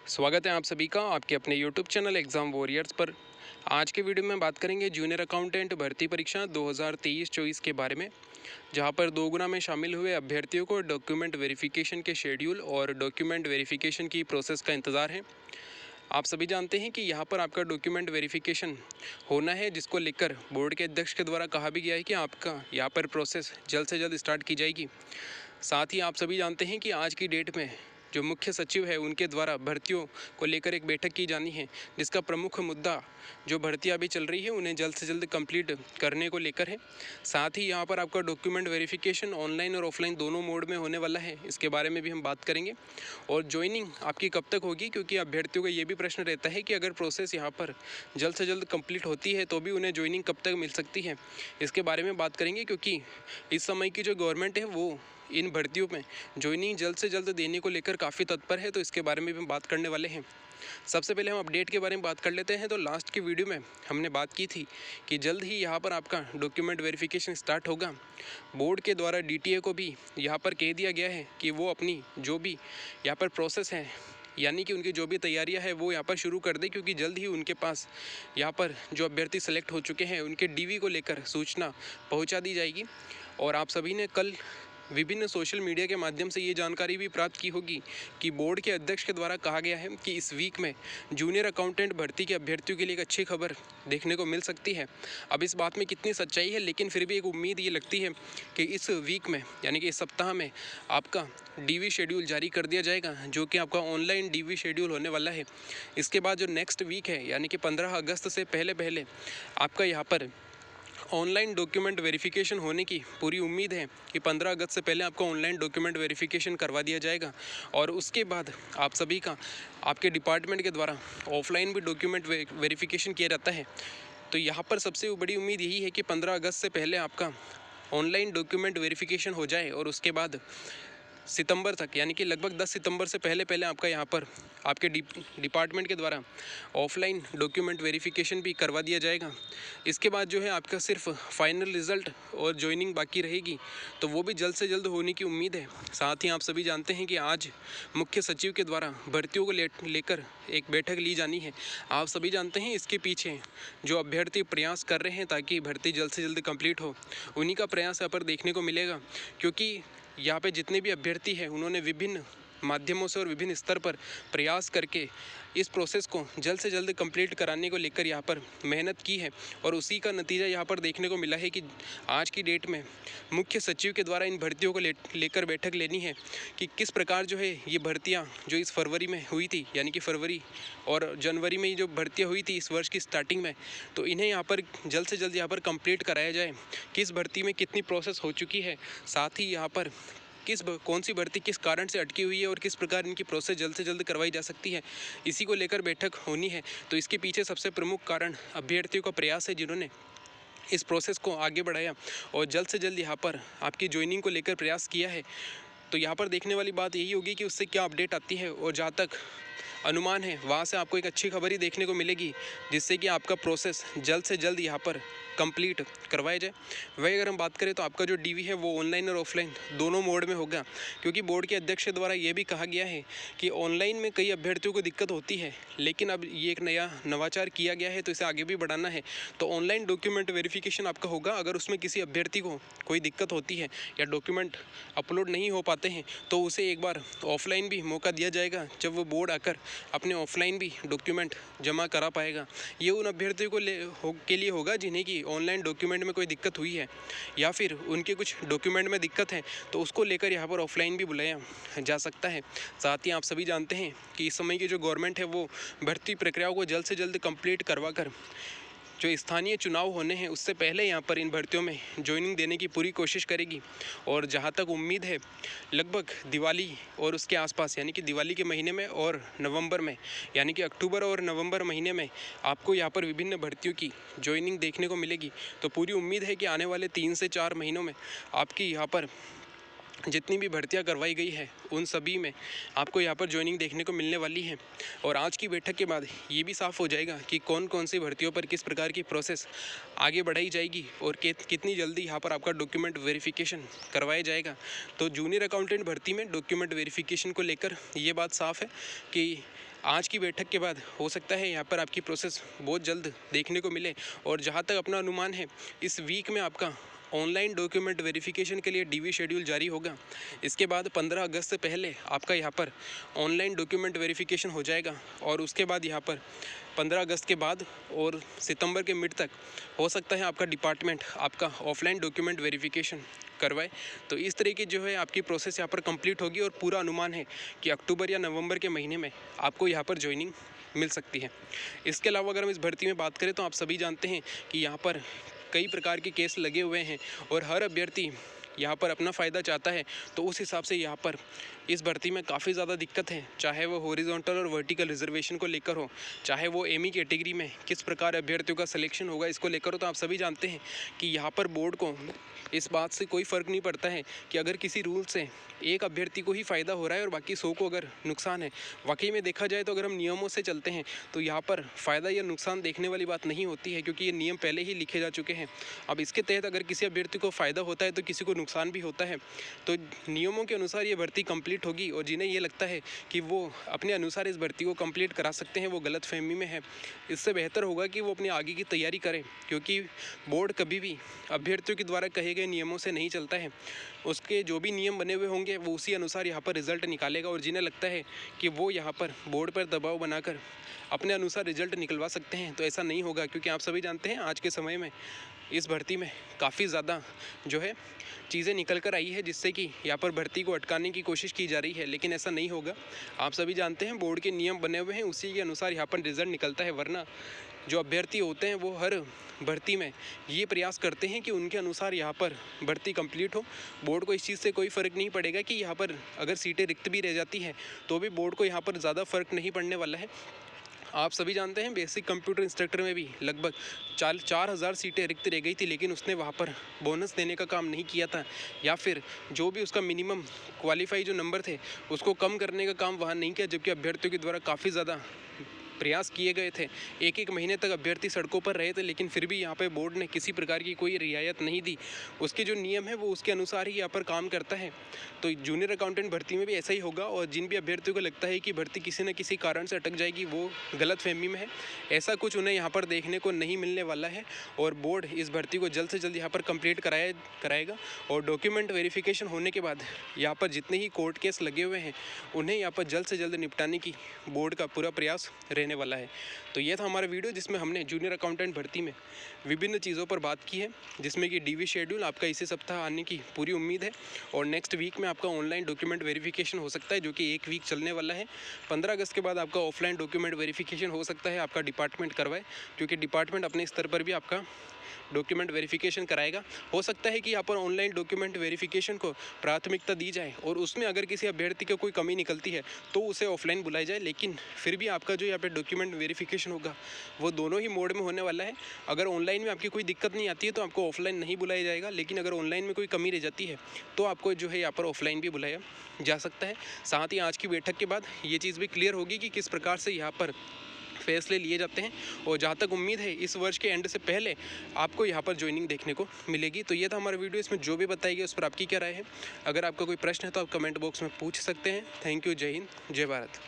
स्वागत है आप सभी का आपके अपने यूट्यूब चैनल एग्ज़ाम वॉरियर्स पर। आज के वीडियो में बात करेंगे जूनियर अकाउंटेंट भर्ती परीक्षा 2023-24 के बारे में, जहां पर 2 गुना में शामिल हुए अभ्यर्थियों को डॉक्यूमेंट वेरिफिकेशन के शेड्यूल और डॉक्यूमेंट वेरिफिकेशन की प्रोसेस का इंतज़ार है। आप सभी जानते हैं कि यहाँ पर आपका डॉक्यूमेंट वेरिफिकेशन होना है, जिसको लेकर बोर्ड के अध्यक्ष के द्वारा कहा भी गया है कि आपका यहाँ पर प्रोसेस जल्द से जल्द स्टार्ट की जाएगी। साथ ही आप सभी जानते हैं कि आज की डेट में जो मुख्य सचिव है उनके द्वारा भर्तियों को लेकर एक बैठक की जानी है, जिसका प्रमुख मुद्दा जो भर्तियां अभी चल रही है उन्हें जल्द से जल्द कंप्लीट करने को लेकर है। साथ ही यहां पर आपका डॉक्यूमेंट वेरिफिकेशन ऑनलाइन और ऑफलाइन दोनों मोड में होने वाला है, इसके बारे में भी हम बात करेंगे। और ज्वाइनिंग आपकी कब तक होगी, क्योंकि अभ्यर्थियों का ये भी प्रश्न रहता है कि अगर प्रोसेस यहाँ पर जल्द से जल्द कंप्लीट होती है तो भी उन्हें ज्वाइनिंग कब तक मिल सकती है, इसके बारे में बात करेंगे। क्योंकि इस समय की जो गवर्नमेंट है वो इन भर्तियों में ज्वाइनिंग जल्द से जल्द देने को लेकर काफ़ी तत्पर है, तो इसके बारे में भी हम बात करने वाले हैं। सबसे पहले हम अपडेट के बारे में बात कर लेते हैं। तो लास्ट की वीडियो में हमने बात की थी कि जल्द ही यहाँ पर आपका डॉक्यूमेंट वेरिफिकेशन स्टार्ट होगा। बोर्ड के द्वारा डीटीए को भी यहाँ पर कह दिया गया है कि वो अपनी जो भी यहाँ पर प्रोसेस है, यानी कि उनकी जो भी तैयारियां है वो यहाँ पर शुरू कर दे, क्योंकि जल्द ही उनके पास यहाँ पर जो अभ्यर्थी सेलेक्ट हो चुके हैं उनके डीवी को लेकर सूचना पहुँचा दी जाएगी। और आप सभी ने कल विभिन्न सोशल मीडिया के माध्यम से ये जानकारी भी प्राप्त की होगी कि बोर्ड के अध्यक्ष के द्वारा कहा गया है कि इस वीक में जूनियर अकाउंटेंट भर्ती के अभ्यर्थियों के लिए एक अच्छी खबर देखने को मिल सकती है। अब इस बात में कितनी सच्चाई है, लेकिन फिर भी एक उम्मीद ये लगती है कि इस वीक में यानी कि इस सप्ताह में आपका डीवी शेड्यूल जारी कर दिया जाएगा, जो कि आपका ऑनलाइन डीवी शेड्यूल होने वाला है। इसके बाद जो नेक्स्ट वीक है यानी कि 15 अगस्त से पहले आपका यहाँ पर ऑनलाइन डॉक्यूमेंट वेरिफिकेशन होने की पूरी उम्मीद है कि 15 अगस्त से पहले आपको ऑनलाइन डॉक्यूमेंट वेरिफिकेशन करवा दिया जाएगा। और उसके बाद आप सभी का आपके डिपार्टमेंट के द्वारा ऑफलाइन भी डॉक्यूमेंट वेरिफिकेशन किया जाता है। तो यहाँ पर सबसे बड़ी उम्मीद यही है कि 15 अगस्त से पहले आपका ऑनलाइन डॉक्यूमेंट वेरिफिकेशन हो जाए और उसके बाद सितंबर तक यानी कि लगभग 10 सितंबर से पहले आपका यहाँ पर आपके डिपार्टमेंट के द्वारा ऑफलाइन डॉक्यूमेंट वेरिफिकेशन भी करवा दिया जाएगा। इसके बाद जो है आपका सिर्फ फाइनल रिज़ल्ट और ज्वाइनिंग बाकी रहेगी, तो वो भी जल्द से जल्द होने की उम्मीद है। साथ ही आप सभी जानते हैं कि आज मुख्य सचिव के द्वारा भर्तियों को लेकर एक बैठक ली जानी है। आप सभी जानते हैं इसके पीछे जो अभ्यर्थी प्रयास कर रहे हैं ताकि भर्ती जल्द से जल्द कंप्लीट हो, उन्हीं का प्रयास यहाँ पर देखने को मिलेगा। क्योंकि यहाँ पे जितने भी अभ्यर्थी हैं उन्होंने विभिन्न माध्यमों से और विभिन्न स्तर पर प्रयास करके इस प्रोसेस को जल्द से जल्द कंप्लीट कराने को लेकर यहाँ पर मेहनत की है, और उसी का नतीजा यहाँ पर देखने को मिला है कि आज की डेट में मुख्य सचिव के द्वारा इन भर्तियों को लेकर बैठक लेनी है कि किस प्रकार जो है ये भर्तियाँ जो इस फरवरी में हुई थी, यानी कि फरवरी और जनवरी में जो भर्तियाँ हुई थी इस वर्ष की स्टार्टिंग में, तो इन्हें यहाँ पर जल्द से जल्द यहाँ पर कंप्लीट कराया जाए। किस भर्ती में कितनी प्रोसेस हो चुकी है, साथ ही यहाँ पर कौन सी भर्ती किस कारण से अटकी हुई है और किस प्रकार इनकी प्रोसेस जल्द से जल्द करवाई जा सकती है, इसी को लेकर बैठक होनी है। तो इसके पीछे सबसे प्रमुख कारण अभ्यर्थियों का प्रयास है, जिन्होंने इस प्रोसेस को आगे बढ़ाया और जल्द से जल्द यहाँ पर आपकी ज्वाइनिंग को लेकर प्रयास किया है। तो यहाँ पर देखने वाली बात यही होगी कि उससे क्या अपडेट आती है, और जहाँ तक अनुमान है वहाँ से आपको एक अच्छी खबर ही देखने को मिलेगी, जिससे कि आपका प्रोसेस जल्द से जल्द यहाँ पर कंप्लीट करवाया जाए। वही अगर हम बात करें तो आपका जो डीवी है वो ऑनलाइन और ऑफलाइन दोनों मोड में होगा, क्योंकि बोर्ड के अध्यक्ष द्वारा ये भी कहा गया है कि ऑनलाइन में कई अभ्यर्थियों को दिक्कत होती है, लेकिन अब ये एक नया नवाचार किया गया है तो इसे आगे भी बढ़ाना है। तो ऑनलाइन डॉक्यूमेंट वेरिफिकेशन आपका होगा। अगर उसमें किसी अभ्यर्थी को कोई दिक्कत होती है या डॉक्यूमेंट अपलोड नहीं हो पाते हैं तो उसे एक बार ऑफलाइन भी मौका दिया जाएगा, जब वो बोर्ड आकर अपने ऑफलाइन भी डॉक्यूमेंट जमा करा पाएगा। ये उन अभ्यर्थियों के लिए होगा जिन्हें कि ऑनलाइन डॉक्यूमेंट में कोई दिक्कत हुई है या फिर उनके कुछ डॉक्यूमेंट में दिक्कत है, तो उसको लेकर यहाँ पर ऑफलाइन भी बुलाया जा सकता है। साथ ही आप सभी जानते हैं कि इस समय की जो गवर्नमेंट है वो भर्ती प्रक्रियाओं को जल्द से जल्द कंप्लीट करवा कर जो स्थानीय चुनाव होने हैं उससे पहले यहाँ पर इन भर्तियों में ज्वाइनिंग देने की पूरी कोशिश करेगी। और जहाँ तक उम्मीद है लगभग दिवाली और उसके आसपास यानी कि दिवाली के महीने में और नवंबर में यानी कि अक्टूबर और नवंबर महीने में आपको यहाँ पर विभिन्न भर्तियों की ज्वाइनिंग देखने को मिलेगी। तो पूरी उम्मीद है कि आने वाले 3 से 4 महीनों में आपकी यहाँ पर जितनी भी भर्तियां करवाई गई है उन सभी में आपको यहाँ पर ज्वाइनिंग देखने को मिलने वाली है। और आज की बैठक के बाद ये भी साफ़ हो जाएगा कि कौन कौन सी भर्तियों पर किस प्रकार की प्रोसेस आगे बढ़ाई जाएगी और कितनी जल्दी यहाँ पर आपका डॉक्यूमेंट वेरिफिकेशन करवाया जाएगा। तो जूनियर अकाउंटेंट भर्ती में डॉक्यूमेंट वेरिफिकेशन को लेकर ये बात साफ़ है कि आज की बैठक के बाद हो सकता है यहाँ पर आपकी प्रोसेस बहुत जल्द देखने को मिले। और जहाँ तक अपना अनुमान है, इस वीक में आपका ऑनलाइन डॉक्यूमेंट वेरिफिकेशन के लिए डीवी शेड्यूल जारी होगा। इसके बाद 15 अगस्त से पहले आपका यहाँ पर ऑनलाइन डॉक्यूमेंट वेरिफिकेशन हो जाएगा और उसके बाद यहाँ पर 15 अगस्त के बाद और सितंबर के मिड तक हो सकता है आपका डिपार्टमेंट आपका ऑफलाइन डॉक्यूमेंट वेरिफिकेशन करवाए। तो इस तरीके जो है आपकी प्रोसेस यहाँ पर कंप्लीट होगी और पूरा अनुमान है कि अक्टूबर या नवंबर के महीने में आपको यहाँ पर ज्वाइनिंग मिल सकती है। इसके अलावा अगर हम इस भर्ती में बात करें तो आप सभी जानते हैं कि यहाँ पर कई प्रकार के केस लगे हुए हैं और हर अभ्यर्थी यहाँ पर अपना फ़ायदा चाहता है। तो उस हिसाब से यहाँ पर इस भर्ती में काफ़ी ज़्यादा दिक्कत है, चाहे वो हॉरिजॉन्टल और वर्टिकल रिजर्वेशन को लेकर हो, चाहे वो एमई कैटेगरी में किस प्रकार अभ्यर्थियों का सिलेक्शन होगा इसको लेकर हो। तो आप सभी जानते हैं कि यहाँ पर बोर्ड को इस बात से कोई फ़र्क नहीं पड़ता है कि अगर किसी रूल से एक अभ्यर्थी को ही फ़ायदा हो रहा है और बाकी 100 को अगर नुकसान है। वाकई में देखा जाए तो अगर हम नियमों से चलते हैं तो यहाँ पर फ़ायदा या नुकसान देखने वाली बात नहीं होती है, क्योंकि ये नियम पहले ही लिखे जा चुके हैं। अब इसके तहत अगर किसी अभ्यर्थी को फ़ायदा होता है तो किसी को नुकसान भी होता है। तो नियमों के अनुसार ये भर्ती कंप्लीट होगी और जिन्हें ये लगता है कि वो अपने अनुसार इस भर्ती को कंप्लीट करा सकते हैं, वो गलतफहमी में है। इससे बेहतर होगा कि वो अपनी आगे की तैयारी करें, क्योंकि बोर्ड कभी भी अभ्यर्थियों के द्वारा कहे गए नियमों से नहीं चलता है। उसके जो भी नियम बने हुए होंगे वो उसी अनुसार यहाँ पर रिज़ल्ट निकालेगा। और जिन्हें लगता है कि वो यहाँ पर बोर्ड पर दबाव बनाकर अपने अनुसार रिजल्ट निकलवा सकते हैं, तो ऐसा नहीं होगा। क्योंकि आप सभी जानते हैं आज के समय में इस भर्ती में काफ़ी ज़्यादा जो है चीज़ें निकल कर आई है, जिससे कि यहाँ पर भर्ती को अटकाने की कोशिश की जा रही है, लेकिन ऐसा नहीं होगा। आप सभी जानते हैं बोर्ड के नियम बने हुए हैं, उसी के अनुसार यहाँ पर रिज़ल्ट निकलता है। वरना जो अभ्यर्थी होते हैं वो हर भर्ती में ये प्रयास करते हैं कि उनके अनुसार यहाँ पर भर्ती कंप्लीट हो। बोर्ड को इस चीज़ से कोई फ़र्क नहीं पड़ेगा कि यहाँ पर अगर सीटें रिक्त भी रह जाती हैं तो भी बोर्ड को यहाँ पर ज़्यादा फ़र्क नहीं पड़ने वाला है। आप सभी जानते हैं बेसिक कंप्यूटर इंस्ट्रक्टर में भी लगभग 4,000 सीटें रिक्त रह गई थी, लेकिन उसने वहाँ पर बोनस देने का काम नहीं किया था, या फिर जो भी उसका मिनिमम क्वालिफाई जो नंबर थे उसको कम करने का काम वहाँ नहीं किया। जबकि अभ्यर्थियों के द्वारा काफ़ी ज़्यादा प्रयास किए गए थे, एक महीने तक अभ्यर्थी सड़कों पर रहे थे, लेकिन फिर भी यहाँ पे बोर्ड ने किसी प्रकार की कोई रियायत नहीं दी। उसके जो नियम है वो उसके अनुसार ही यहाँ पर काम करता है। तो जूनियर अकाउंटेंट भर्ती में भी ऐसा ही होगा। और जिन भी अभ्यर्थियों को लगता है कि भर्ती किसी न किसी कारण से अटक जाएगी, वो गलतफहमी में है। ऐसा कुछ उन्हें यहाँ पर देखने को नहीं मिलने वाला है और बोर्ड इस भर्ती को जल्द से जल्द यहाँ पर कंप्लीट कराएगा। और डॉक्यूमेंट वेरिफिकेशन होने के बाद यहाँ पर जितने ही कोर्ट केस लगे हुए हैं उन्हें यहाँ पर जल्द से जल्द निपटाने की बोर्ड का पूरा प्रयास रहने वाला है। तो ये था हमारा वीडियो, जिसमें हमने जूनियर अकाउंटेंट भर्ती में विभिन्न चीज़ों पर बात की है, जिसमें कि डीवी शेड्यूल आपका इसी सप्ताह आने की पूरी उम्मीद है। और नेक्स्ट वीक में आपका ऑनलाइन डॉक्यूमेंट वेरिफिकेशन हो सकता है, जो कि 1 वीक चलने वाला है। 15 अगस्त के बाद आपका ऑफलाइन डॉक्यूमेंट वेरिफिकेशन हो सकता है आपका डिपार्टमेंट करवाए, क्योंकि डिपार्टमेंट अपने स्तर पर भी आपका डॉक्यूमेंट वेरिफिकेशन कराएगा। हो सकता है कि यहाँ पर ऑनलाइन डॉक्यूमेंट वेरिफिकेशन को प्राथमिकता दी जाए और उसमें अगर किसी अभ्यर्थी की कोई कमी निकलती है तो उसे ऑफलाइन बुलाई जाए, लेकिन फिर भी आपका जो यहाँ पे डॉक्यूमेंट वेरिफिकेशन होगा वो दोनों ही मोड में होने वाला है। अगर ऑनलाइन में आपकी कोई दिक्कत नहीं आती है तो आपको ऑफलाइन नहीं बुलाया जाएगा, लेकिन अगर ऑनलाइन में कोई कमी रह जाती है तो आपको जो है यहाँ पर ऑफलाइन भी बुलाया जा सकता है। साथ ही आज की बैठक के बाद ये चीज़ भी क्लियर होगी कि किस प्रकार से यहाँ पर फैसले लिए जाते हैं। और जहाँ तक उम्मीद है इस वर्ष के एंड से पहले आपको यहाँ पर ज्वाइनिंग देखने को मिलेगी। तो ये था हमारा वीडियो, इसमें जो भी बताई गई उस पर आपकी क्या राय है। अगर आपका कोई प्रश्न है तो आप कमेंट बॉक्स में पूछ सकते हैं। Thank you. जय हिंद, जय भारत।